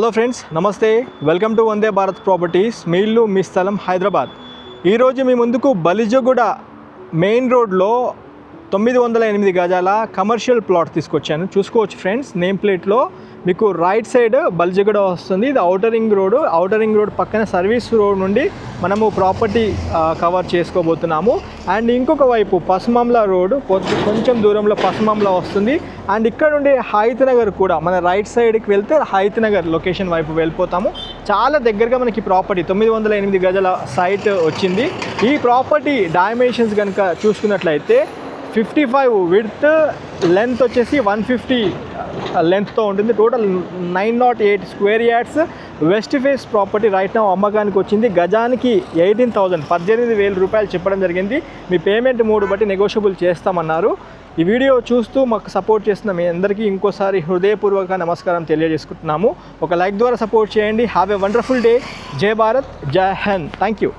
Hello friends, నమస్తే. Welcome to Vande Bharat properties. మీ ఇల్లు మీ స్థలం హైదరాబాద్. ఈరోజు మీ ముందుకు బలిజగూడ మెయిన్ రోడ్లో 908 గజాల కమర్షియల్ ప్లాట్ తీసుకొచ్చాను. చూసుకోవచ్చు ఫ్రెండ్స్, నేమ్ ప్లేట్లో మీకు రైట్ సైడ్ బలిజగూడ వస్తుంది. ఇది ఔటర్ రింగ్ రోడ్ పక్కన సర్వీస్ రోడ్ నుండి మనము ప్రాపర్టీ కవర్ చేసుకోబోతున్నాము. అండ్ ఇంకొక వైపు పసుమాంల రోడ్ కొంచెం దూరంలో పసుమాంల వస్తుంది. అండ్ ఇక్కడ నుండి హైత్ నగర్ కూడా మన రైట్ సైడ్కి వెళ్తే హైత్ నగర్ లొకేషన్ వైపు వెళ్ళిపోతాము. చాలా దగ్గరగా మనకి ప్రాపర్టీ 908 గజాల సైట్ వచ్చింది. ఈ ప్రాపర్టీ డైమెన్షన్స్ కనుక చూసుకున్నట్లయితే 55 విడ్త్, లెంత్ వచ్చేసి 150 లెంత్తో ఉంటుంది. Total 908 square yards. West face property right నా అమ్మకానికి వచ్చింది. గజానికి 18,000 రూపాయలు చెప్పడం జరిగింది. మీ పేమెంట్ మోడ్ బట్టి నెగోషియబుల్ చేస్తామన్నారు. ఈ వీడియో చూస్తూ మాకు సపోర్ట్ చేస్తున్న మీ అందరికీ ఇంకోసారి హృదయపూర్వక నమస్కారం తెలియజేసుకుంటున్నాము. ఒక లైక్ ద్వారా సపోర్ట్ చేయండి. Have a wonderful day. జై భారత్, జై హింద్. Thank you.